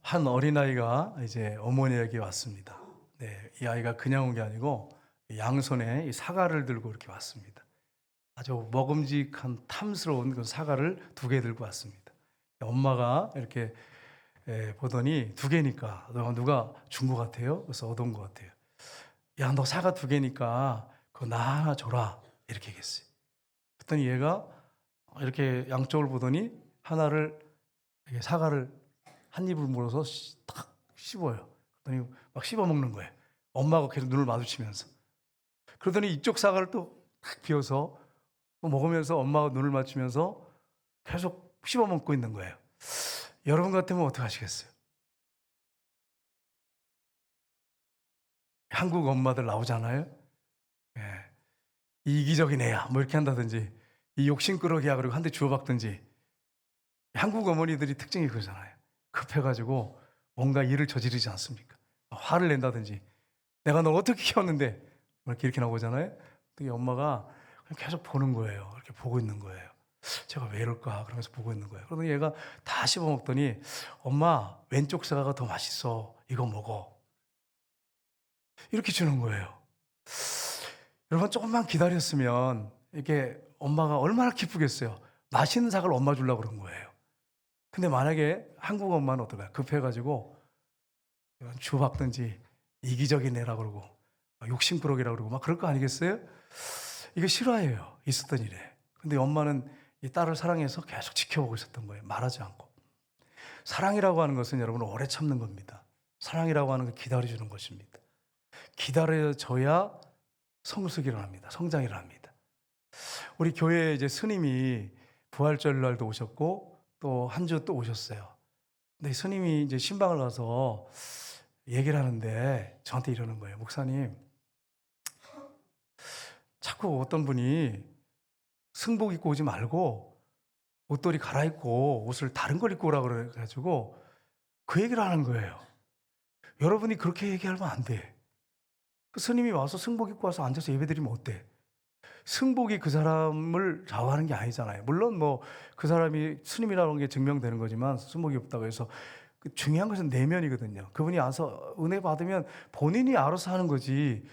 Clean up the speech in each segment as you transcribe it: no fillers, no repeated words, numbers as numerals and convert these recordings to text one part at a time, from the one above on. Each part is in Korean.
한 어린아이가 이제 어머니에게 왔습니다. 네, 이 아이가 그냥 온 게 아니고 양손에 이 사과를 들고 이렇게 왔습니다. 아주 먹음직한 탐스러운 그 사과를 두 개 들고 왔습니다. 엄마가 이렇게 보더니 두 개니까 너 누가 준 것 같아요? 그래서 얻은 것 같아요. 야, 너 사과 두 개니까 그거 나 하나 줘라. 이렇게 얘기했어요. 그랬더니 얘가 이렇게 양쪽을 보더니 하나를 이렇게 사과를 한 입을 물어서 탁 씹어요. 그랬더니 막 씹어 먹는 거예요. 엄마가 계속 눈을 마주치면서. 그러더니 이쪽 사과를 또 탁 비워서 또 먹으면서 엄마가 눈을 맞추면서 계속 씹어 먹고 있는 거예요. 여러분 같으면 어떻게 하시겠어요? 한국 엄마들 나오잖아요. 예. 이기적인 애야. 뭐 이렇게 한다든지, 이 욕심꾸러기야. 그리고 한 대 주워박든지. 한국 어머니들이 특징이 그러잖아요. 급해가지고 뭔가 일을 저지르지 않습니까? 화를 낸다든지, 내가 널 어떻게 키웠는데, 이렇게 나오잖아요. 또 이 엄마가 그냥 계속 보는 거예요. 이렇게 보고 있는 거예요. 제가 왜 이럴까? 그러면서 보고 있는 거예요. 그러더니 얘가 다 씹어 먹더니, 엄마, 왼쪽 사과가 더 맛있어. 이거 먹어. 이렇게 주는 거예요. 여러분, 조금만 기다렸으면, 이게 엄마가 얼마나 기쁘겠어요. 맛있는 사과를 엄마 주려고 그런 거예요. 근데 만약에 한국 엄마는 어떨까요? 급해가지고, 주워박든지, 이기적인 애라 그러고, 욕심꾸러기라 그러고, 막 그럴 거 아니겠어요? 이거 실화예요. 있었던 일에. 근데 엄마는 이 딸을 사랑해서 계속 지켜보고 있었던 거예요. 말하지 않고. 사랑이라고 하는 것은 여러분 오래 참는 겁니다. 사랑이라고 하는 건 기다려주는 것입니다. 기다려져야 성숙이 일어납니다. 성장이 일어납니다. 우리 교회에 이제 스님이 부활절 날도 오셨고 또 한 주 또 오셨어요. 근데 스님이 이제 신방을 가서 얘기를 하는데 저한테 이러는 거예요. 목사님, 자꾸 어떤 분이 승복 입고 오지 말고 옷걸이 갈아입고 옷을 다른 걸 입고 오라 그래가지고 그 얘기를 하는 거예요. 여러분이 그렇게 얘기하면 안 돼. 그 스님이 와서 승복 입고 와서 앉아서 예배드리면 어때? 승복이 그 사람을 좌우하는 게 아니잖아요. 물론 뭐 그 사람이 스님이라는 게 증명되는 거지만 승복이 없다고 해서 중요한 것은 내면이거든요. 그분이 와서 은혜 받으면 본인이 알아서 하는 거지.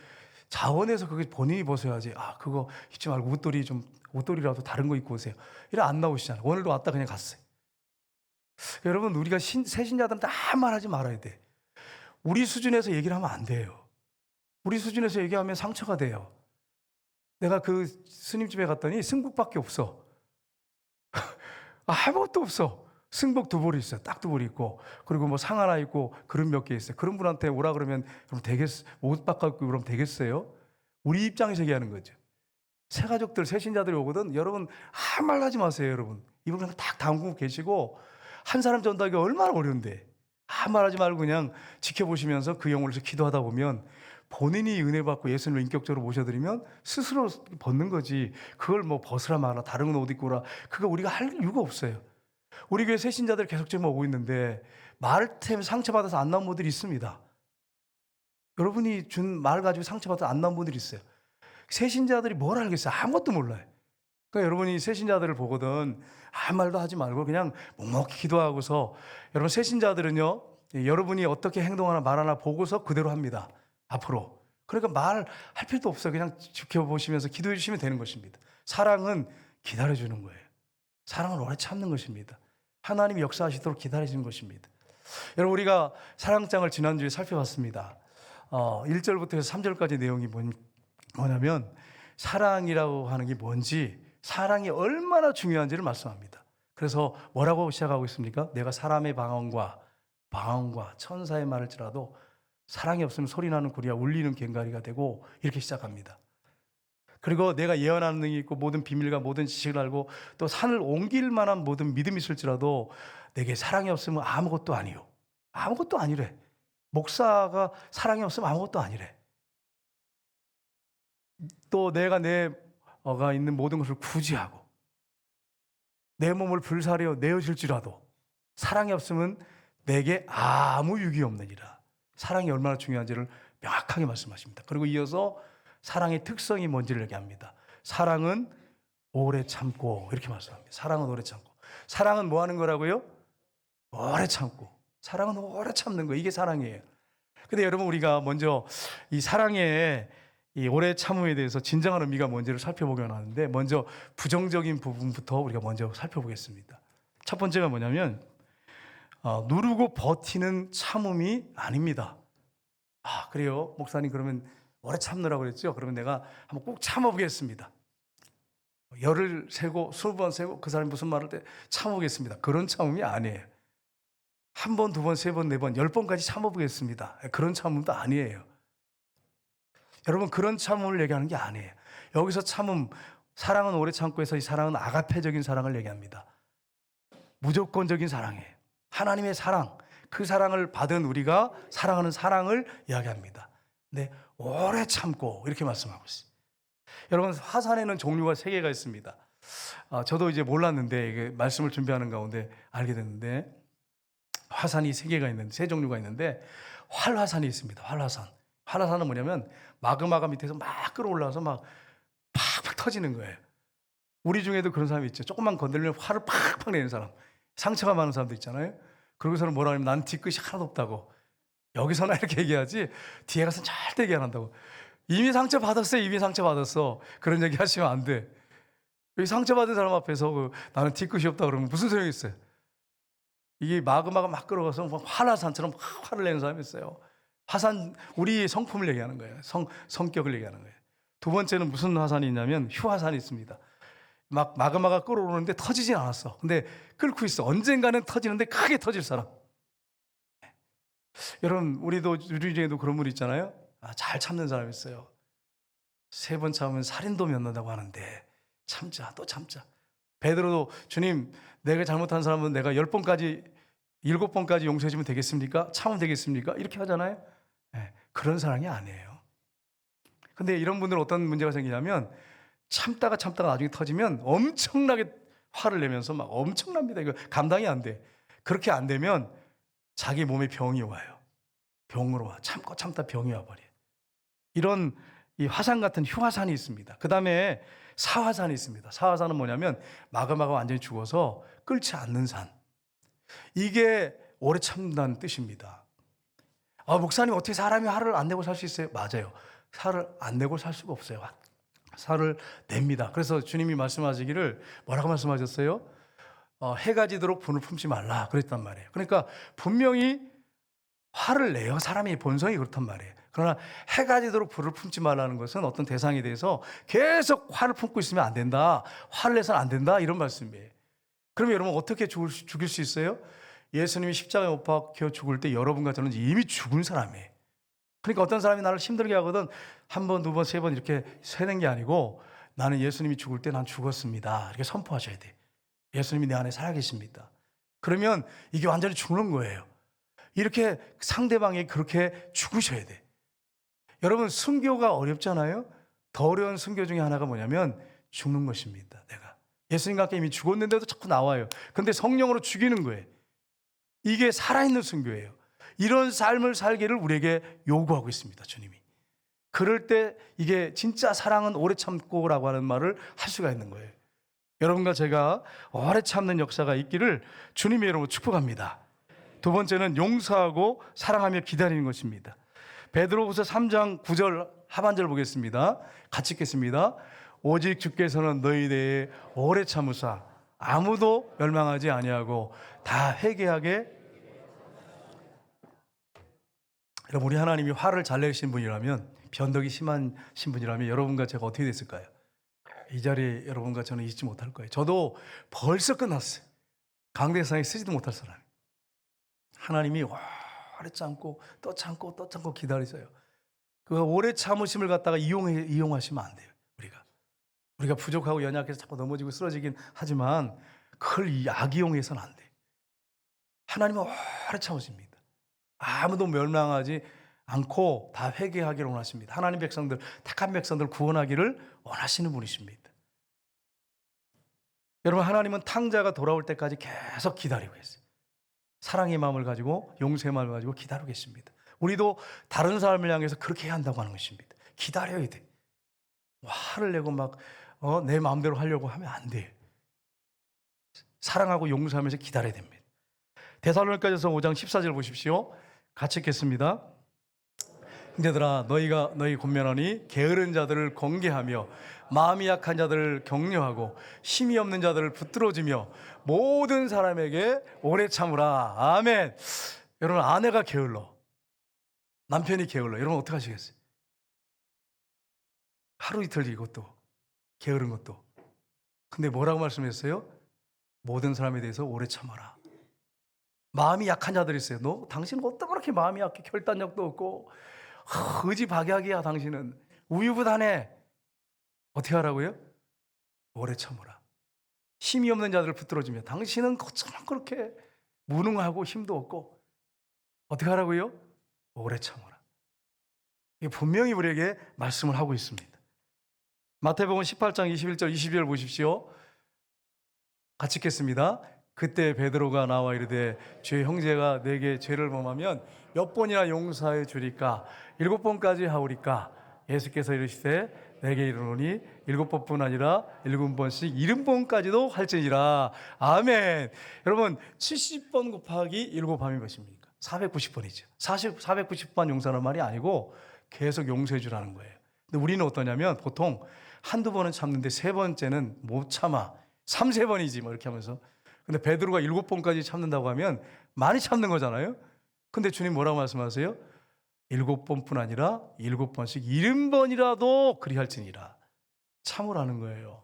자원해서 그게 본인이 벗어야지. 아, 그거 입지 말고 옷걸이라도 다른 거 입고 오세요. 이래 안 나오시잖아요. 오늘도 왔다 그냥 갔어요. 여러분, 우리가 새신자들한테 아무 말 하지 말아야 돼. 우리 수준에서 얘기를 하면 안 돼요. 우리 수준에서 얘기하면 상처가 돼요. 내가 그 스님 집에 갔더니 승복밖에 없어. 아무것도 없어. 승복 두 벌이 있어요. 딱 두 벌이 있고, 그리고 뭐 상 하나 있고, 그릇 몇 개 있어요. 그런 분한테 오라 그러면 그럼 옷 바꿔 입고 그럼 되겠어요? 우리 입장에서 얘기하는 거죠. 새 가족들, 새 신자들이 오거든. 여러분, 아무 말 하지 마세요, 여러분. 이분 그냥 딱 담그고 계시고, 한 사람 전도하기 얼마나 어려운데. 아무 말 하지 말고 그냥 지켜보시면서 그 영혼을 위해서 기도하다 보면 본인이 은혜 받고 예수님을 인격적으로 모셔드리면 스스로 벗는 거지. 그걸 뭐 벗으라 마라, 다른 옷 입고 오라. 그거 우리가 할 이유가 없어요. 우리 교회 새신자들 계속적으로 오고 있는데 말 때문에 상처받아서 안 나온 분들이 있습니다. 여러분이 준 말 가지고 상처받아서 안 나온 분들이 있어요. 새신자들이 뭘 알겠어요? 아무것도 몰라요. 그러니까 여러분이 새신자들을 보거든 아무 말도 하지 말고 그냥 묵묵히 기도하고서, 여러분 새신자들은요, 여러분이 어떻게 행동하나 말하나 보고서 그대로 합니다. 앞으로. 그러니까 말할 필요도 없어요. 그냥 지켜보시면서 기도해 주시면 되는 것입니다. 사랑은 기다려주는 거예요. 사랑은 오래 참는 것입니다. 하나님이 역사하시도록 기다리시는 것입니다. 여러분, 우리가 사랑장을 지난주에 살펴봤습니다. 1절부터 해서 3절까지 내용이 뭐냐면 사랑이라고 하는 게 뭔지, 사랑이 얼마나 중요한지를 말씀합니다. 그래서 뭐라고 시작하고 있습니까? 내가 사람의 방언과 천사의 말을지라도 사랑이 없으면 소리나는 구리와 울리는 꽹과리가 되고, 이렇게 시작합니다. 그리고 내가 예언하는 능이 있고 모든 비밀과 모든 지식을 알고 또 산을 옮길 만한 모든 믿음이 있을지라도 내게 사랑이 없으면 아무것도 아니요. 아무것도 아니래. 목사가 사랑이 없으면 아무것도 아니래. 또 내가 내가 있는 모든 것을 구제하고 내 몸을 불사려 내어질지라도 사랑이 없으면 내게 아무 유익이 없느니라. 사랑이 얼마나 중요한지를 명확하게 말씀하십니다. 그리고 이어서 사랑의 특성이 뭔지를 얘기합니다. 사랑은 오래 참고, 이렇게 말씀합니다. 사랑은 오래 참고. 사랑은 뭐 하는 거라고요? 오래 참고. 사랑은 오래 참는 거, 이게 사랑이에요. 근데 여러분, 우리가 먼저 이 사랑의 이 오래 참음에 대해서 진정한 의미가 뭔지를 살펴보기로 하는데, 먼저 부정적인 부분부터 우리가 먼저 살펴보겠습니다. 첫 번째가 뭐냐면 누르고 버티는 참음이 아닙니다. 아, 그래요? 목사님, 그러면 오래 참느라고 그랬죠? 그러면 내가 한번 꼭 참아보겠습니다. 열을 세고 20번 세고 그 사람이 무슨 말할 때 참아보겠습니다. 그런 참음이 아니에요. 한 번, 두 번, 세 번, 네 번, 10번까지 참아보겠습니다. 그런 참음도 아니에요. 여러분, 그런 참음을 얘기하는 게 아니에요. 여기서 참음, 사랑은 오래 참고 해서 이 사랑은 아가페적인 사랑을 얘기합니다. 무조건적인 사랑이에요. 하나님의 사랑, 그 사랑을 받은 우리가 사랑하는 사랑을 이야기합니다. 근데 오래 참고 이렇게 말씀하고 있어요. 여러분, 화산에는 종류가 3개가 있습니다. 저도 이제 몰랐는데 이게 말씀을 준비하는 가운데 알게 됐는데, 화산이 3개가 있는데, 3종류가 있는데, 활화산이 있습니다. 활화산. 활화산은 뭐냐면 마그마가 밑에서 막 끌어올라와서 막 팍팍 터지는 거예요. 우리 중에도 그런 사람이 있죠. 조금만 건드리면 화를 팍팍 내는 사람. 상처가 많은 사람도 있잖아요. 그러고서는 뭐라 하냐면 난 뒤끝이 하나도 없다고. 여기서는 이렇게 얘기하지 뒤에 가서는 절대 얘기 안 한다고. 이미 상처 받았어요. 이미 상처 받았어. 그런 얘기 하시면 안 돼. 여기 상처받은 사람 앞에서 나는 뒤끝이 없다 그러면 무슨 소용이 있어요? 이게 마그마가 막 끌어가서 활화산처럼 화를 내는 사람이 있어요. 화산, 우리 성품을 얘기하는 거예요. 성격을 얘기하는 거예요. 두 번째는 무슨 화산이 있냐면 휴화산이 있습니다. 막 마그마가 끌어오르는데 터지진 않았어. 근데 끓고 있어. 언젠가는 터지는데 크게 터질 사람. 여러분, 우리 중에도 그런 분 있잖아요. 잘 참는 사람이 있어요. 3번 참으면 살인도 면한다고 하는데 참자, 또 참자. 베드로도 주님, 내가 잘못한 사람은 내가 10번까지 7번까지 용서해 주면 되겠습니까? 참으면 되겠습니까? 이렇게 하잖아요. 네, 그런 사랑이 아니에요. 근데 이런 분들은 어떤 문제가 생기냐면 참다가 나중에 터지면 엄청나게 화를 내면서 막 엄청납니다. 이거 감당이 안 돼. 그렇게 안 되면 자기 몸에 병이 와요. 병으로 와. 참다 병이 와버려요. 이런 이 화산 같은 휴화산이 있습니다. 그 다음에 사화산이 있습니다. 사화산은 뭐냐면 마그마가 완전히 죽어서 끓지 않는 산. 이게 오래 참는다는 뜻입니다. 목사님, 어떻게 사람이 화를 안 내고 살 수 있어요? 맞아요. 화를 안 내고 살 수가 없어요. 화를 냅니다. 그래서 주님이 말씀하시기를 뭐라고 말씀하셨어요? 해가 지도록 분을 품지 말라 그랬단 말이에요. 그러니까 분명히 화를 내요. 사람이 본성이 그렇단 말이에요. 그러나 해가 지도록 불을 품지 말라는 것은 어떤 대상에 대해서 계속 화를 품고 있으면 안 된다. 화를 내서는 안 된다. 이런 말씀이에요. 그러면 여러분, 어떻게 죽일 수 있어요? 예수님이 십자가에 못 박혀 죽을 때 여러분과 저는 이미 죽은 사람이에요. 그러니까 어떤 사람이 나를 힘들게 하거든 한 번, 두 번, 세 번 이렇게 세는 게 아니고, 나는 예수님이 죽을 때 난 죽었습니다. 이렇게 선포하셔야 돼. 예수님이 내 안에 살아계십니다. 그러면 이게 완전히 죽는 거예요. 이렇게 상대방이 그렇게 죽으셔야 돼. 여러분, 순교가 어렵잖아요. 더 어려운 순교 중에 하나가 뭐냐면 죽는 것입니다. 내가 예수님과 함께 이미 죽었는데도 자꾸 나와요. 근데 성령으로 죽이는 거예요. 이게 살아있는 순교예요. 이런 삶을 살기를 우리에게 요구하고 있습니다, 주님이. 그럴 때 이게 진짜 사랑은 오래 참고라고 하는 말을 할 수가 있는 거예요. 여러분과 제가 오래 참는 역사가 있기를 주님의 이름으로 축복합니다. 두 번째는 용서하고 사랑하며 기다리는 것입니다. 베드로후서 3장 9절 하반절 보겠습니다. 같이 읽겠습니다. 오직 주께서는 너희 대에 오래 참으사 아무도 멸망하지 아니하고 다 회개하게. 여러분, 우리 하나님이 화를 잘 내신 분이라면, 변덕이 심하신 분이라면 여러분과 제가 어떻게 됐을까요? 이 자리에 여러분과 저는 있지 못할 거예요. 저도 벌써 끝났어요. 강대상에 쓰지도 못할 사람. 하나님이 오래 참고 또 참고 또 참고 기다리세요. 그 오래 참으심을 갖다가 이용하시면 안 돼요. 우리가 부족하고 연약해서 자꾸 넘어지고 쓰러지긴 하지만 그걸 악이용해서는 안 돼요. 하나님은 오래 참으십니다. 아무도 멸망하지 않고 다 회개하기를 원하십니다. 하나님 백성들, 택한 백성들 구원하기를 원하시는 분이십니다. 여러분, 하나님은 탕자가 돌아올 때까지 계속 기다리고 있어요. 사랑의 마음을 가지고, 용서의 마음을 가지고 기다리고 계십니다. 우리도 다른 사람을 향해서 그렇게 해야 한다고 하는 것입니다. 기다려야 돼. 화를 내고 막 내 마음대로 하려고 하면 안 돼요. 사랑하고 용서하면서 기다려야 됩니다. 데살로니가전서 5장 14절 보십시오. 같이 읽겠습니다. 형제들아 너희 권면하니 게으른 자들을 권계하며 마음이 약한 자들을 격려하고 힘이 없는 자들을 붙들어주며 모든 사람에게 오래 참으라. 아멘. 여러분, 아내가 게을러, 남편이 게을러, 여러분 어떻게 하시겠어요? 하루 이틀 이것도 게으른 것도. 근데 뭐라고 말씀했어요? 모든 사람에 대해서 오래 참아라. 마음이 약한 자들이 있어요. 당신은 어떻게 그렇게 마음이 약해? 결단력도 없고 의지박약이야. 당신은 우유부단해. 어떻게 하라고요? 오래 참으라. 힘이 없는 자들을 붙들어주며 당신은 거참 그렇게 무능하고 힘도 없고 어떻게 하라고요? 오래 참으라. 이게 분명히 우리에게 말씀을 하고 있습니다. 마태복음 18장 21절 22절 보십시오. 같이 읽겠습니다. 그때 베드로가 나와 이르되 주의 형제가 내게 죄를 범하면 몇 번이나 용서해 주리까? 7번까지 하오리까? 예수께서 이르시되 내게 이르노니 7번뿐 아니라 7번씩 70번까지도 할지니라. 아멘. 여러분 70번 곱하기 7밤이 몇입니까? 490번이죠. 490번 용서하는 말이 아니고 계속 용서해 주라는 거예요. 근데 우리는 어떠냐면 보통 한두 번은 참는데 세 번째는 못 참아. 3~4번이지 뭐 이렇게 하면서. 근데 베드로가 7번까지 참는다고 하면 많이 참는 거잖아요. 근데 주님 뭐라고 말씀하세요? 7번뿐 아니라 7번씩 70번이라도 그리할지니라. 참으라는 거예요.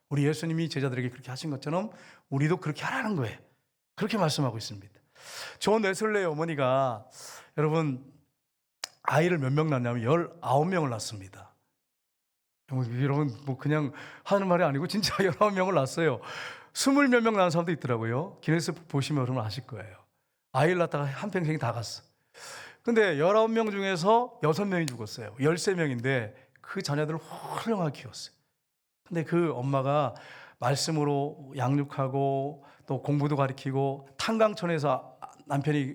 우리 예수님이 제자들에게 그렇게 하신 것처럼 우리도 그렇게 하라는 거예요. 그렇게 말씀하고 있습니다. 존 웨슬레의 어머니가 여러분 아이를 몇 명 낳냐면 19명을 낳습니다. 여러분 뭐 그냥 하는 말이 아니고 진짜 19명을 낳았어요. 20몇 명 낳은 사람도 있더라고요. 기네스 보시면 여러분 아실 거예요. 아이를 낳다가 한평생이 다 갔어. 근데 19명 중에서 6명이 죽었어요. 13명인데 그 자녀들을 훌륭하게 키웠어요. 근데 그 엄마가 말씀으로 양육하고 또 공부도 가르치고 탄광촌에서 남편이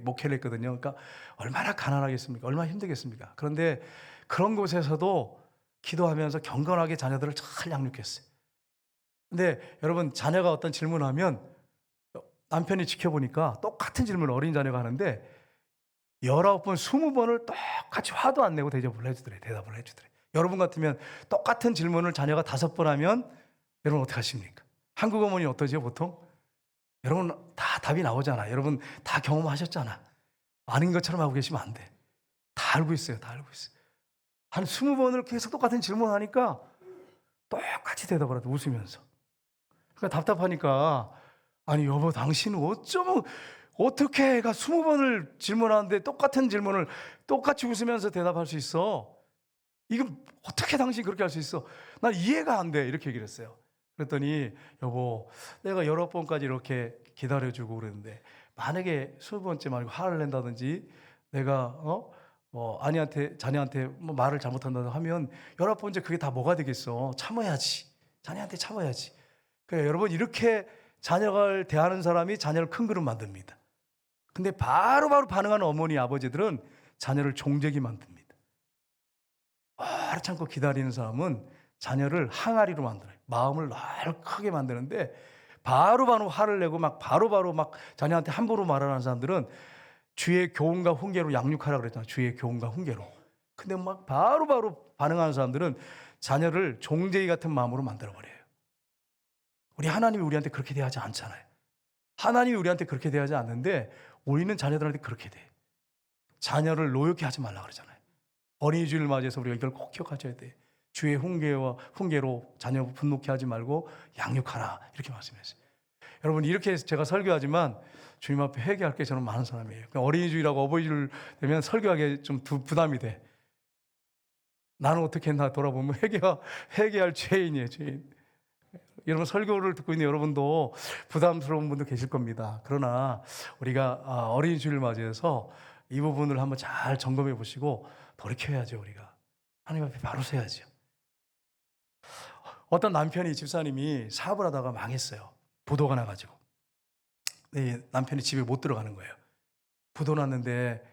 목회를 했거든요. 그러니까 얼마나 가난하겠습니까? 얼마나 힘들겠습니까? 그런데 그런 곳에서도 기도하면서 경건하게 자녀들을 잘 양육했어요. 근데 여러분 자녀가 어떤 질문을 하면 남편이 지켜보니까 똑같은 질문을 어린 자녀가 하는데 19번, 20번을 똑같이 화도 안 내고 대답을 해주더래. 여러분 같으면 똑같은 질문을 자녀가 5번 하면 여러분 어떻게 하십니까? 한국 어머니 어떠세요 보통? 여러분 다 답이 나오잖아. 여러분 다 경험하셨잖아. 아닌 것처럼 하고 계시면 안 돼. 다 알고 있어요. 한 20번을 계속 똑같은 질문하니까 똑같이 대답을 하더라고 웃으면서. 그러니까 답답하니까 아니 여보 당신은 어쩌면 어떻게 애가 20번을 질문하는데 똑같은 질문을 똑같이 웃으면서 대답할 수 있어? 이거 어떻게 당신 그렇게 할 수 있어? 난 이해가 안 돼. 이렇게 얘기를 했어요. 그랬더니 여보 내가 19번까지 이렇게 기다려주고 그랬는데 만약에 20번째 말고 화를 낸다든지 내가 자녀한테 뭐 말을 잘못한다고 하면 19번째 그게 다 뭐가 되겠어? 참아야지. 자녀한테 참아야지. 그러니까 여러분 이렇게 자녀를 대하는 사람이 자녀를 큰 그릇 만듭니다. 근데 바로바로 반응하는 어머니 아버지들은 자녀를 종되게 만듭니다. 오래 참고 기다리는 사람은 자녀를 항아리로 만들어요. 마음을 날 크게 만드는데 바로바로 화를 내고 막 바로바로 막 자녀한테 함부로 말하는 사람들은 주의 교훈과 훈계로 양육하라 그랬잖아요. 주의 교훈과 훈계로. 근데 막 바로바로 반응하는 사람들은 자녀를 종제이 같은 마음으로 만들어버려요. 우리 하나님이 우리한테 그렇게 대하지 않잖아요. 하나님이 우리한테 그렇게 대하지 않는데 우리는 자녀들한테 그렇게 돼. 자녀를 노엽게 하지 말라 그러잖아요. 어린이 주일을 맞이해서 우리가 이걸 꼭 기억하셔야 돼. 주의 훈계로 자녀 분노케 하지 말고 양육하라 이렇게 말씀했어요. 여러분 이렇게 제가 설교하지만 주님 앞에 회개할 게 저는 많은 사람이에요. 어린이 주일하고 어버이 주일 되면 설교하기 좀 부담이 돼. 나는 어떻게 했나 돌아보면 회개할 죄인이에요. 죄인. 여러분 설교를 듣고 있는 여러분도 부담스러운 분도 계실 겁니다. 그러나 우리가 어린이 주일을 맞이해서 이 부분을 한번 잘 점검해 보시고 돌이켜야죠. 우리가 하나님 앞에 바로 서야죠. 어떤 집사님이 사업을 하다가 망했어요. 부도가 나가지고 남편이 집에 못 들어가는 거예요. 부도 났는데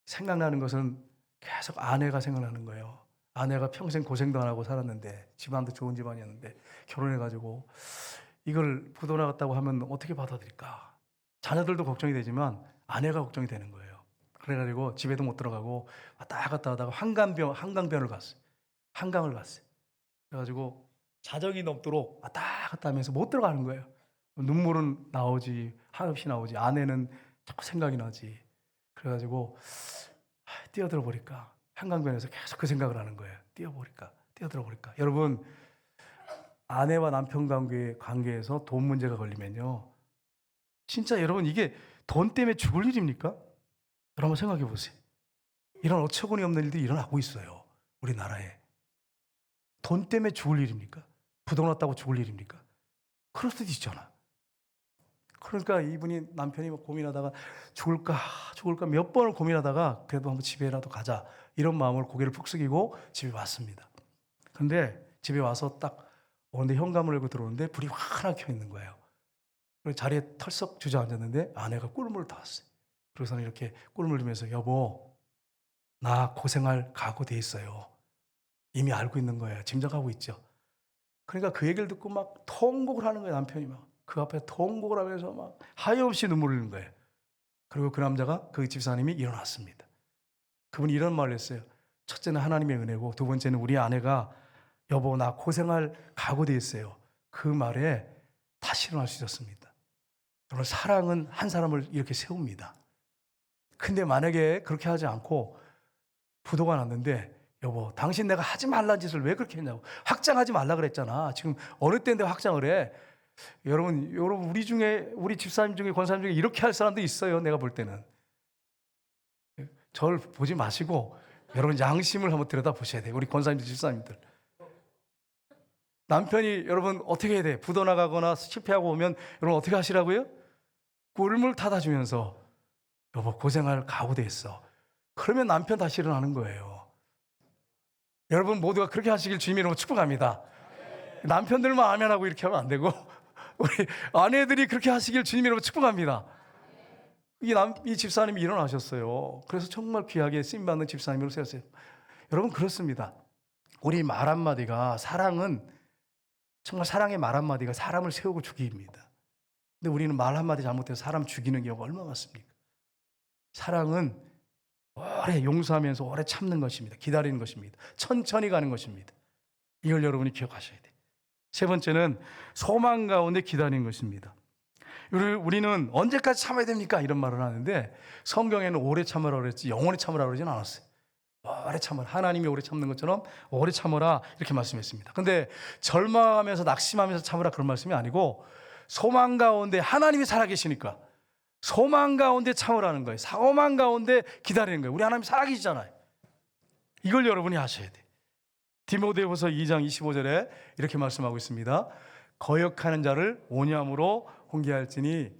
생각나는 것은 계속 아내가 생각나는 거예요. 아내가 평생 고생도 안 하고 살았는데 집안도 좋은 집안이었는데 결혼해가지고 이걸 부도 나갔다고 하면 어떻게 받아들일까? 자녀들도 걱정이 되지만 아내가 걱정이 되는 거예요. 그래가지고 집에도 못 들어가고 왔다 갔다 하다가 한강변을 갔어요. 한강을 갔어요. 그래가지고 자정이 넘도록 왔다 갔다 하면서 못 들어가는 거예요. 눈물은 나오지, 한없이 나오지, 아내는 자꾸 생각이 나지. 그래가지고 뛰어들어 보니까 한강변에서 계속 그 생각을 하는 거예요. 뛰어들어 보니까. 여러분, 아내와 남편 관계에서 돈 문제가 걸리면요, 진짜 여러분 이게 돈 때문에 죽을 일입니까? 여러분 생각해 보세요. 이런 어처구니 없는 일들이 일어나고 있어요. 우리나라에. 돈 때문에 죽을 일입니까? 부도 났다고 죽을 일입니까? 그럴 수도 있잖아. 그러니까 이분이, 남편이 고민하다가 죽을까 몇 번을 고민하다가 그래도 한번 집에라도 가자, 이런 마음으로 고개를 푹 숙이고 집에 왔습니다. 근데 집에 와서 딱 오는데 현관문을 열고 들어오는데 불이 환하게 켜 있는 거예요. 그리고 자리에 털썩 주저앉았는데 아내가 꿀물을 타왔어요. 그래서 이렇게 꿀물 주면서, 여보, 나 고생할 각오 돼 있어요. 이미 알고 있는 거예요. 짐작하고 있죠. 그러니까 그 얘기를 듣고 막 통곡을 하는 거예요. 남편이 막 그 앞에 통곡을 하면서 막 하염없이 눈물을 흘리는 거예요. 그리고 그 남자가, 그 집사님이 일어났습니다. 그분이 이런 말을 했어요. 첫째는 하나님의 은혜고, 두 번째는 우리 아내가 여보 나 고생할 각오 돼 있어요. 그 말에 다시 일어날 수 있었습니다. 여러분, 사랑은 한 사람을 이렇게 세웁니다. 근데 만약에 그렇게 하지 않고 부도가 났는데, 여보 당신 내가 하지 말라는 짓을 왜 그렇게 했냐고, 확장하지 말라 그랬잖아. 지금 어느 때인데 확장을 해. 여러분 우리 집사님 중에, 권사님 중에 이렇게 할 사람도 있어요. 내가 볼 때는. 저를 보지 마시고 여러분 양심을 한번 들여다 보셔야 돼요. 우리 권사님들, 집사님들. 남편이 여러분 어떻게 해야 돼? 부도 나가거나 실패하고 오면 여러분 어떻게 하시라고요? 꿀물 타다 주면서, 여보 고생할 각오 돼 있어. 그러면 남편 다시 일어나는 거예요. 여러분 모두가 그렇게 하시길 주님의 이름으로 축복합니다. 남편들만 아멘하고 이렇게 하면 안 되고 우리 아내들이 그렇게 하시길 주님의 이름으로 축복합니다. 이 집사님이 일어나셨어요. 그래서 정말 귀하게 쓰임받는 집사님으로 세웠어요. 여러분 그렇습니다. 우리 말 한마디가, 사랑은 정말, 사랑의 말 한마디가 사람을 세우고 죽입니다. 근데 우리는 말 한마디 잘못해서 사람 죽이는 경우가 얼마나 많습니까? 사랑은 오래 용서하면서 오래 참는 것입니다. 기다리는 것입니다. 천천히 가는 것입니다. 이걸 여러분이 기억하셔야 돼요. 세 번째는 소망 가운데 기다리는 것입니다. 우리는 언제까지 참아야 됩니까? 이런 말을 하는데, 성경에는 오래 참으라 그랬지 영원히 참으라 그러진 않았어요. 오래 참으라, 하나님이 오래 참는 것처럼 오래 참으라, 이렇게 말씀했습니다. 근데 절망하면서 낙심하면서 참으라, 그런 말씀이 아니고, 소망 가운데 하나님이 살아계시니까 소망 가운데 참으라는 거예요. 소망 가운데 기다리는 거예요. 우리 하나님 살아계시잖아요. 이걸 여러분이 하셔야 돼요. 디모데후서 2장 25절에 이렇게 말씀하고 있습니다. 거역하는 자를 온유함으로 훈계할지니.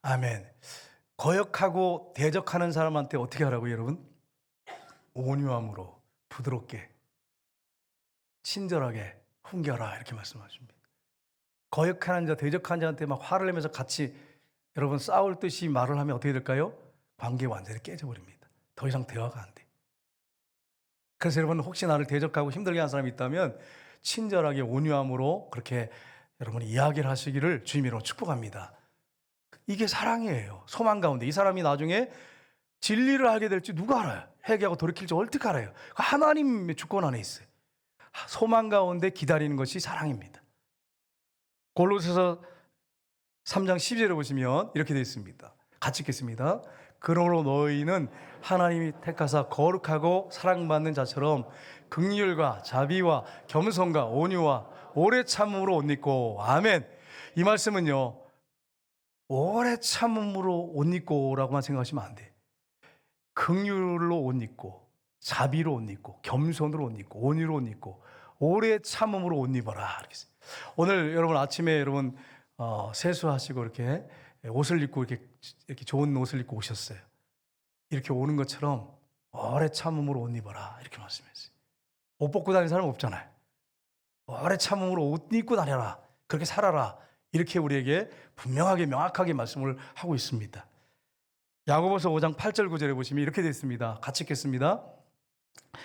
아멘. 거역하고 대적하는 사람한테 어떻게 하라고요, 여러분? 온유함으로, 부드럽게, 친절하게 훈계하라, 이렇게 말씀하십니다. 거역하는 자, 대적하는 자한테 막 화를 내면서 같이 여러분 싸울 듯이 말을 하면 어떻게 될까요? 관계가 완전히 깨져버립니다. 더 이상 대화가 안 돼. 그래서 여러분, 혹시 나를 대적하고 힘들게 하는 사람이 있다면 친절하게 온유함으로 그렇게 여러분이 이야기를 하시기를 주님으로 축복합니다. 이게 사랑이에요. 소망 가운데 이 사람이 나중에 진리를 알게 될지 누가 알아요? 회개하고 돌이킬지 어떻게 알아요? 하나님의 주권 안에 있어요. 소망 가운데 기다리는 것이 사랑입니다. 골로새서 3장 12절에 보시면 이렇게 되어 있습니다. 같이 읽겠습니다. 그러므로 너희는 하나님이 택하사 거룩하고 사랑받는 자처럼 긍휼과 자비와 겸손과 온유와 오래 참음으로 옷 입고. 아멘. 이 말씀은요, 오래 참음으로 옷 입고라고만 생각하시면 안 돼. 긍휼로 옷 입고, 자비로 옷 입고, 겸손으로 옷 입고, 온유로 옷 입고, 오래 참음으로 옷 입어라. 오늘 여러분 아침에 여러분 세수하시고 이렇게 옷을 입고 이렇게 좋은 옷을 입고 오셨어요. 이렇게 오는 것처럼 오래 참음으로 옷 입어라, 이렇게 말씀했어요. 옷 벗고 다니는 사람 없잖아요. 오래 참음으로 옷 입고 다녀라, 그렇게 살아라, 이렇게 우리에게 분명하게 명확하게 말씀을 하고 있습니다. 야고보서 5장 8절 9절에 보시면 이렇게 되어 있습니다. 같이 읽겠습니다.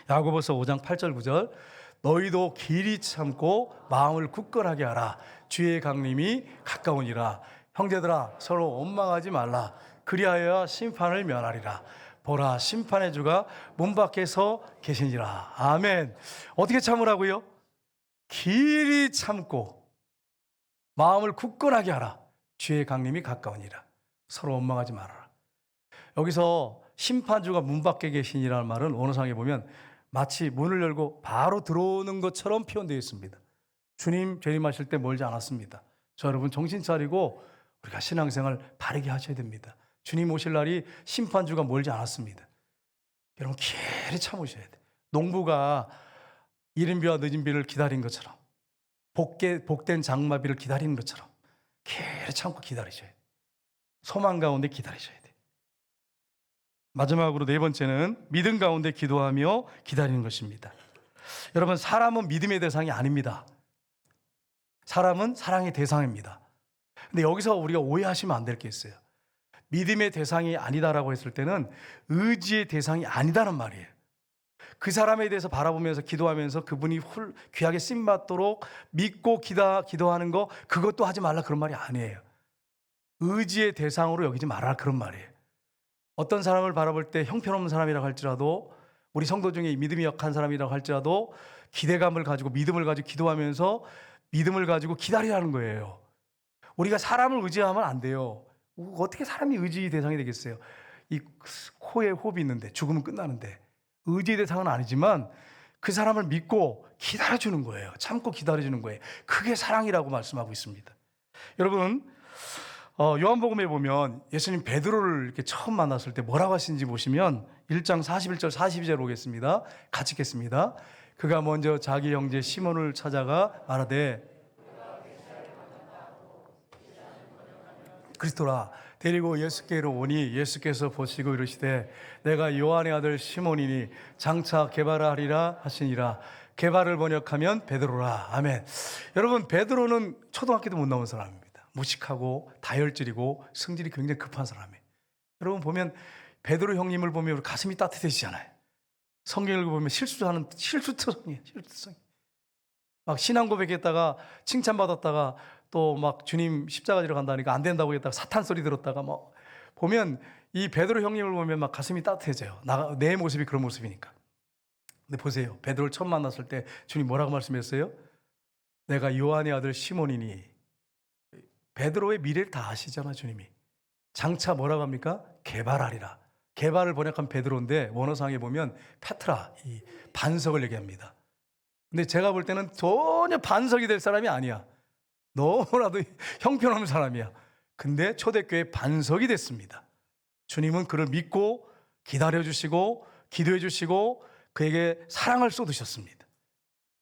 야고보서 5장 8절 9절. 너희도 길이 참고 마음을 굳건하게 하라. 주의 강림이 가까우니라. 형제들아 서로 원망하지 말라. 그리하여야 심판을 면하리라. 보라 심판의 주가 문 밖에 서 계시니라. 아멘. 어떻게 참으라고요? 길이 참고 마음을 굳건하게 하라. 주의 강림이 가까우니라. 서로 원망하지 말아라. 여기서 심판주가 문 밖에 계시니라는 말은 원어상에 보면 마치 문을 열고 바로 들어오는 것처럼 표현되어 있습니다. 주님 재림하실 때 멀지 않았습니다. 저 여러분 정신 차리고 우리가 신앙생활 바르게 하셔야 됩니다. 주님 오실 날이 심판주가 멀지 않았습니다. 여러분 길이 참으셔야 돼요. 농부가 이른 비와 늦은 비를 기다린 것처럼 복된 장마비를 기다리는 것처럼 길이 참고 기다리셔야 돼요. 소망 가운데 기다리셔야 돼요. 마지막으로 네 번째는 믿음 가운데 기도하며 기다리는 것입니다. 여러분 사람은 믿음의 대상이 아닙니다. 사람은 사랑의 대상입니다. 근데 여기서 우리가 오해하시면 안 될 게 있어요. 믿음의 대상이 아니다라고 했을 때는 의지의 대상이 아니다는 말이에요. 그 사람에 대해서 바라보면서 기도하면서 그분이 귀하게 쓰임받도록 믿고 기도하는 거 그것도 하지 말라 그런 말이 아니에요. 의지의 대상으로 여기지 말아라 그런 말이에요. 어떤 사람을 바라볼 때 형편없는 사람이라고 할지라도 우리 성도 중에 믿음이 약한 사람이라고 할지라도 기대감을 가지고 믿음을 가지고 기도하면서 믿음을 가지고 기다리라는 거예요. 우리가 사람을 의지하면 안 돼요. 어떻게 사람이 의지의 대상이 되겠어요? 이 코에 호흡이 있는데 죽으면 끝나는데 의지의 대상은 아니지만 그 사람을 믿고 기다려주는 거예요. 참고 기다려주는 거예요. 그게 사랑이라고 말씀하고 있습니다. 여러분 요한복음에 보면 예수님 베드로를 이렇게 처음 만났을 때 뭐라고 하시는지 보시면 1장 41절 42절 보겠습니다. 같이 읽겠습니다. 그가 먼저 자기 형제 시몬을 찾아가 말하되 그리스도라 데리고 예수께로 오니 예수께서 보시고 이르시되 내가 요한의 아들 시몬이니 장차 게바라하리라 하시니라. 게바를 번역하면 베드로라. 아멘. 여러분 베드로는 초등학교도 못 나온 사람입니다. 무식하고 다혈질이고 성질이 굉장히 급한 사람이에요. 여러분 보면 베드로 형님을 보면 우리 가슴이 따뜻해지잖아요. 성경을 보면 실수성이에요. 실수성. 막 신앙 고백했다가 칭찬받았다가 또 막 주님 십자가 지러 간다니까 안 된다고 했다가 사탄 소리 들었다가 뭐 보면 이 베드로 형님을 보면 막 가슴이 따뜻해져요. 내 모습이 그런 모습이니까. 근데 보세요. 베드로를 처음 만났을 때 주님 뭐라고 말씀했어요? 내가 요한의 아들 시몬이니. 베드로의 미래를 다 아시잖아 주님이. 장차 뭐라고 합니까? 게발하리라. 게발을 번역한 베드로인데 원어상에 보면 페트라, 이 반석을 얘기합니다. 근데 제가 볼 때는 전혀 반석이 될 사람이 아니야. 너무나도 형편없는 사람이야. 근데 초대교회 반석이 됐습니다. 주님은 그를 믿고 기다려주시고 기도해주시고 그에게 사랑을 쏟으셨습니다.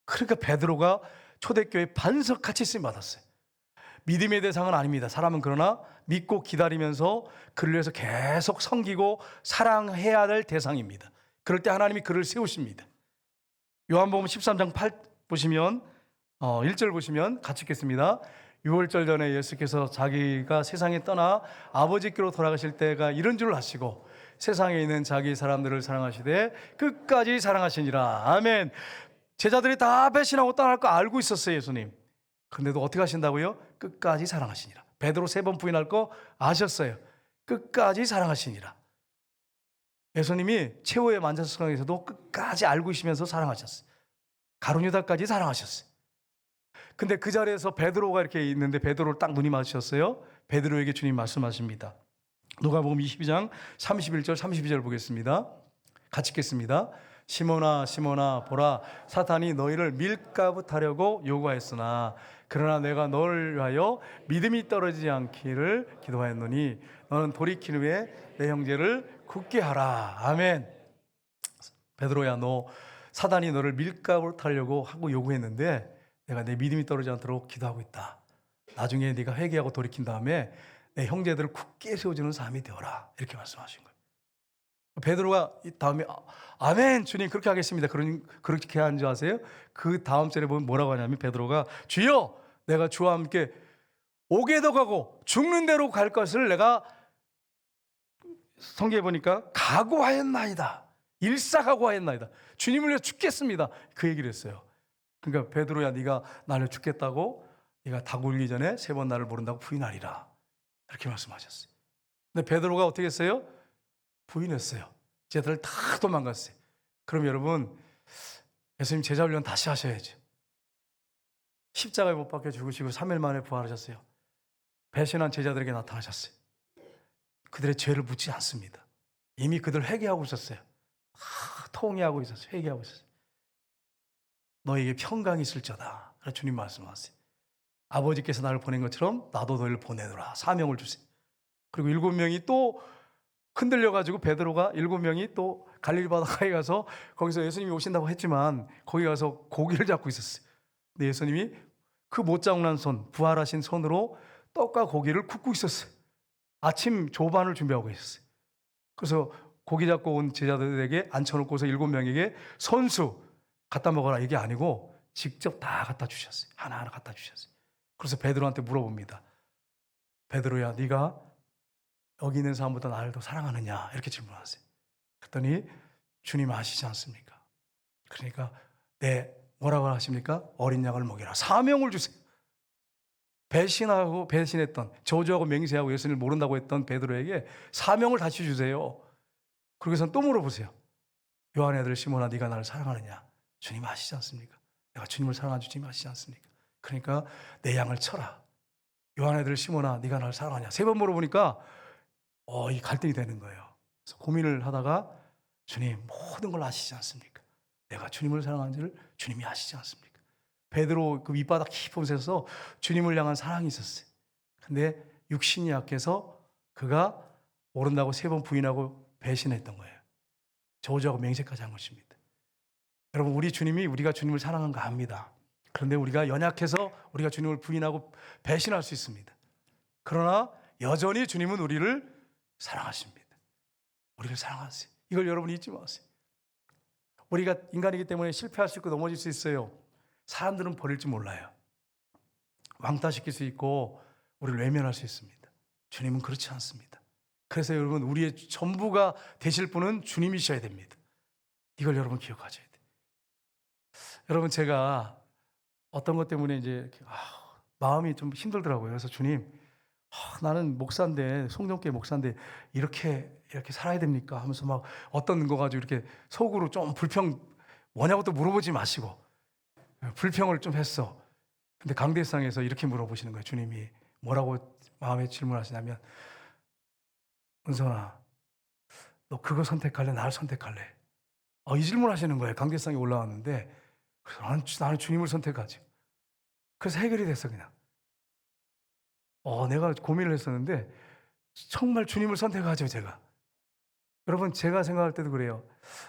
그러니까 베드로가 초대교회 반석같이 쓰임받았어요. 믿음의 대상은 아닙니다. 사람은 그러나 믿고 기다리면서 그를 위해서 계속 섬기고 사랑해야 될 대상입니다. 그럴 때 하나님이 그를 세우십니다. 요한복음 13장 8 보시면 1절 보시면 같이 읽겠습니다. 6월절 전에 예수께서 자기가 세상에 떠나 아버지께로 돌아가실 때가 이런 줄 아시고 세상에 있는 자기 사람들을 사랑하시되 끝까지 사랑하시니라. 아멘. 제자들이 다 배신하고 떠날 거 알고 있었어요 예수님. 그런데도 어떻게 하신다고요? 끝까지 사랑하시니라. 베드로 3번 부인할 거 아셨어요. 끝까지 사랑하시니라. 예수님이 최후의 만찬석상에서도 끝까지 알고 있으면서 사랑하셨어요. 가룟유다까지 사랑하셨어요. 근데 그 자리에서 베드로가 이렇게 있는데 베드로를 딱 눈이 마주쳤어요. 베드로에게 주님 말씀하십니다. 누가복음 22장 31절 32절 보겠습니다. 같이 읽겠습니다. 시몬아 시몬아 보라 사탄이 너희를 밀가부타려고 요구하였으나 그러나 내가 너를 위하여 믿음이 떨어지지 않기를 기도하였노니 너는 돌이킨 후에 내 형제를 굳게 하라. 아멘. 베드로야 너 사단이 너를 밀가부타려고 하고 요구했는데 내가 내 믿음이 떨어지지 않도록 기도하고 있다. 나중에 네가 회개하고 돌이킨 다음에 내 형제들을 굳게 세워주는 사람이 되어라. 이렇게 말씀하신 거예요. 베드로가 다음에 아멘 주님 그렇게 하겠습니다. 그렇게 하는 줄 아세요? 그 다음 절에 보면 뭐라고 하냐면 베드로가 주여 내가 주와 함께 오게도 가고 죽는 대로 갈 것을 내가 성경에 보니까 각오하였나이다. 일사각오하였나이다. 주님을 위해 죽겠습니다. 그 얘기를 했어요. 그러니까 베드로야, 네가 나를 죽겠다고 네가 닭 울기 전에 3번 나를 모른다고 부인하리라. 이렇게 말씀하셨어요. 근데 베드로가 어떻게 했어요? 부인했어요. 제자들 다 도망갔어요. 그럼 여러분, 예수님 제자 훈련 다시 하셔야죠. 십자가에 못 박혀 죽으시고 3일 만에 부활하셨어요. 배신한 제자들에게 나타나셨어요. 그들의 죄를 묻지 않습니다. 이미 그들 회개하고 있었어요. 통회하고 있었어요. 회개하고 있었어요. 너에게 평강이 있을저다. 주님 말씀하세요. 아버지께서 나를 보낸 것처럼 나도 너희를 보내노라. 사명을 주세요. 그리고 7명이 또 흔들려가지고 베드로가 7명이 또 갈릴리 바다가에 가서 거기서 예수님이 오신다고 했지만 거기 가서 고기를 잡고 있었어요. 근데 예수님이 그 못 잡는 손, 부활하신 손으로 떡과 고기를 굽고 있었어요. 아침 조반을 준비하고 있었어요. 그래서 고기 잡고 온 제자들에게 앉혀놓고서 7명에게 선수 갖다 먹어라 이게 아니고 직접 다 갖다 주셨어요. 하나하나 갖다 주셨어요. 그래서 베드로한테 물어봅니다. 베드로야, 네가 여기 있는 사람보다 나를 더 사랑하느냐? 이렇게 질문하세요. 그랬더니 주님 아시지 않습니까? 그러니까 뭐라고 하십니까? 어린 양을 먹이라. 사명을 주세요. 배신했던, 저주하고 맹세하고 예수님을 모른다고 했던 베드로에게 사명을 다시 주세요. 그러고선 또 물어보세요. 요한의 아들 시몬아, 네가 나를 사랑하느냐? 주님 아시지 않습니까? 내가 주님을 사랑하는 주님 아시지 않습니까? 그러니까 내 양을 쳐라. 요한의 아들 시몬아, 네가 나를 사랑하냐? 3번 물어보니까 이 갈등이 되는 거예요. 그래서 고민을 하다가 주님 모든 걸 아시지 않습니까? 내가 주님을 사랑하는지를 주님이 아시지 않습니까? 베드로 그 밑바닥 깊은 곳에서 주님을 향한 사랑이 있었어요. 근데 육신이 약해서 그가 모른다고 3번 부인하고 배신했던 거예요. 저주하고 맹세까지 한 것입니다. 여러분, 우리가 주님을 사랑한 거 압니다. 그런데 우리가 연약해서 우리가 주님을 부인하고 배신할 수 있습니다. 그러나 여전히 주님은 우리를 사랑하십니다. 우리를 사랑하세요. 이걸 여러분이 잊지 마세요. 우리가 인간이기 때문에 실패할 수 있고 넘어질 수 있어요. 사람들은 버릴 줄 몰라요. 왕따시킬 수 있고 우리를 외면할 수 있습니다. 주님은 그렇지 않습니다. 그래서 여러분, 우리의 전부가 되실 분은 주님이셔야 됩니다. 이걸 여러분 기억하셔야 돼요. 여러분, 제가 어떤 것 때문에 이제 마음이 좀 힘들더라고요. 그래서 주님, 나는 목사인데, 송정교회 목사인데 이렇게 살아야 됩니까? 하면서 막 어떤 거 가지고 이렇게 속으로 좀 뭐냐고 또 물어보지 마시고 불평을 좀 했어. 근데 강대상에서 이렇게 물어보시는 거예요. 주님이 뭐라고 마음에 질문하시냐면, 은선아, 너 그거 선택할래? 나를 선택할래? 이 질문 하시는 거예요. 강대상에 올라왔는데, 그래서 나는 주님을 선택하지. 그래서 해결이 됐어, 그냥. 내가 고민을 했었는데 정말 주님을 선택하죠, 제가. 여러분, 제가 생각할 때도 그래요.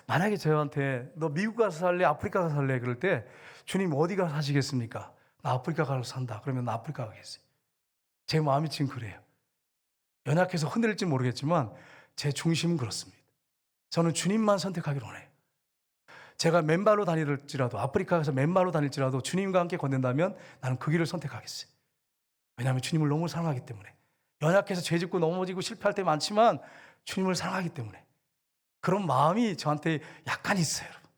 만약에 저한테 너 미국 가서 살래? 아프리카 가서 살래? 그럴 때 주님 어디 가서 사시겠습니까? 나 아프리카 가서 산다. 그러면 나 아프리카 가겠어요. 제 마음이 지금 그래요. 연약해서 흔들릴지 모르겠지만 제 중심은 그렇습니다. 저는 주님만 선택하기를 원해요. 제가 맨발로 다닐지라도, 아프리카 가서 맨발로 다닐지라도 주님과 함께 걷는다면 나는 그 길을 선택하겠어요. 왜냐하면 주님을 너무 사랑하기 때문에. 연약해서 죄짓고 넘어지고 실패할 때 많지만 주님을 사랑하기 때문에. 그런 마음이 저한테 약간 있어요, 여러분.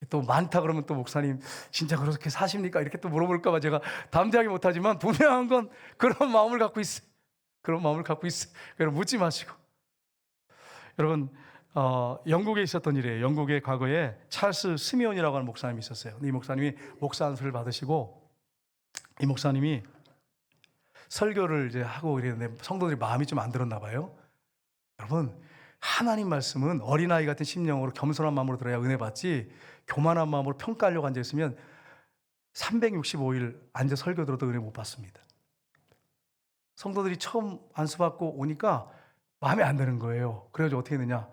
또 많다 그러면 또 목사님 진짜 그렇게 사십니까? 이렇게 또 물어볼까 봐 제가 담대하게 못하지만 분명한 건 그런 마음을 갖고 있어요. 그런 마음을 갖고 있어요. 여러분, 묻지 마시고. 여러분, 영국에 있었던 일이에요. 영국의 과거에 찰스 스미온이라고 하는 목사님이 있었어요. 이 목사님이 목사 안수를 받으시고, 이 목사님이 설교를 이제 하고 이랬는데 성도들이 마음이 좀 안 들었나 봐요. 여러분, 하나님 말씀은 어린아이 같은 심령으로 겸손한 마음으로 들어야 은혜 받지, 교만한 마음으로 평가하려고 앉아있으면 365일 앉아 설교 들어도 은혜 못 받습니다. 성도들이 처음 안수받고 오니까 마음에 안 드는 거예요. 그래가지고 어떻게 했느냐,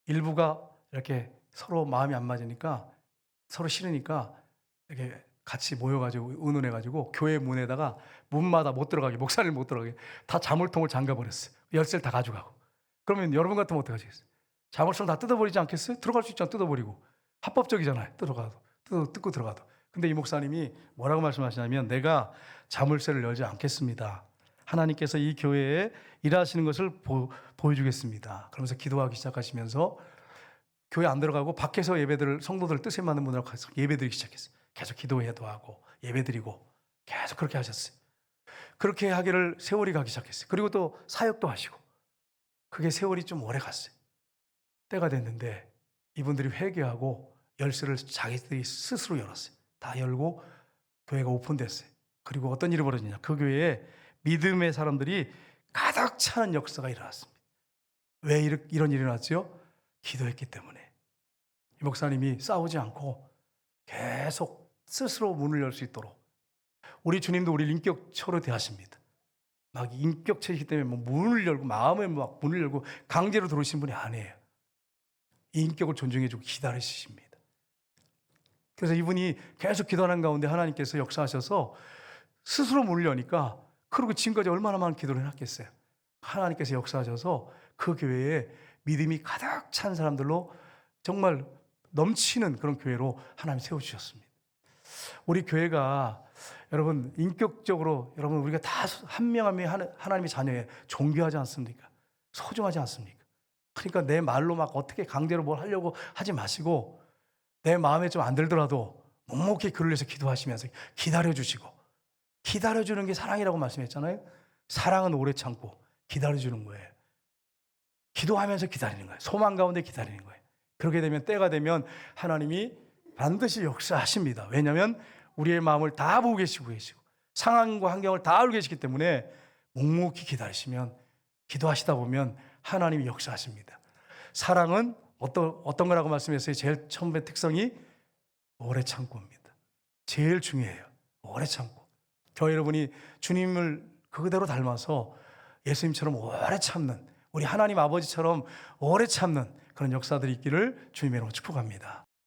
일부가 이렇게 서로 마음이 안 맞으니까, 서로 싫으니까 이렇게 같이 모여가지고 의논해가지고 교회 문에다가 문마다 못 들어가게, 목사님 못 들어가게 다 자물통을 잠가버렸어요. 열쇠를 다 가져가고. 그러면 여러분 같으면 어떻게 하시겠어요? 자물통 다 뜯어버리지 않겠어요? 들어갈 수 있잖아, 뜯어버리고. 합법적이잖아요, 뜯고 들어가도. 근데 이 목사님이 뭐라고 말씀하시냐면, 내가 자물쇠를 열지 않겠습니다. 하나님께서 이 교회에 일하시는 것을 보여주겠습니다. 그러면서 기도하기 시작하시면서 교회 안 들어가고 밖에서 성도들 뜻에 맞는 분들하고 예배드리기 시작했어요. 계속 기도해도 하고 예배드리고 계속 그렇게 하셨어요. 그렇게 하기를 세월이 가기 시작했어요. 그리고 또 사역도 하시고 그게 세월이 좀 오래 갔어요. 때가 됐는데 이분들이 회개하고 열쇠를 자기들이 스스로 열었어요. 다 열고 교회가 오픈됐어요. 그리고 어떤 일이 벌어지냐. 그 교회에 믿음의 사람들이 가득 차는 역사가 일어났습니다. 왜 이런 일이 일어났죠? 기도했기 때문에. 이 목사님이 싸우지 않고 계속 스스로 문을 열 수 있도록. 우리 주님도 우리를 인격체로 대하십니다. 막 인격체이기 때문에 뭐 문을 열고 마음에 막 문을 열고 강제로 들어오신 분이 아니에요. 이 인격을 존중해주고 기다리십니다. 그래서 이분이 계속 기도하는 가운데 하나님께서 역사하셔서 스스로 문을 여니까 그리고 지금까지 얼마나 많은 기도를 해놨겠어요. 하나님께서 역사하셔서 그 교회에 믿음이 가득 찬 사람들로 정말 넘치는 그런 교회로 하나님 세워주셨습니다. 우리 교회가 여러분 인격적으로 여러분 우리가 다 한 명 한 명 하나님의 자녀에 존귀하지 않습니까? 소중하지 않습니까? 그러니까 내 말로 막 어떻게 강제로 뭘 하려고 하지 마시고 내 마음에 좀 안 들더라도 묵묵히 글을 내서 기도하시면서 기다려주시고 기다려주는 게 사랑이라고 말씀했잖아요. 사랑은 오래 참고 기다려주는 거예요. 기도하면서 기다리는 거예요. 소망 가운데 기다리는 거예요. 그렇게 되면 때가 되면 하나님이 반드시 역사하십니다. 왜냐하면 우리의 마음을 다 보고 계시고 상황과 환경을 다 알고 계시기 때문에 묵묵히 기다리시면 기도하시다 보면 하나님이 역사하십니다. 사랑은 어떤 거라고 말씀했어요? 제일 처음의 특성이 오래 참고입니다. 제일 중요해요. 오래 참고. 저희 여러분이 주님을 그대로 닮아서 예수님처럼 오래 참는 우리 하나님 아버지처럼 오래 참는 그런 역사들이 있기를 주님의 이름으로 축복합니다.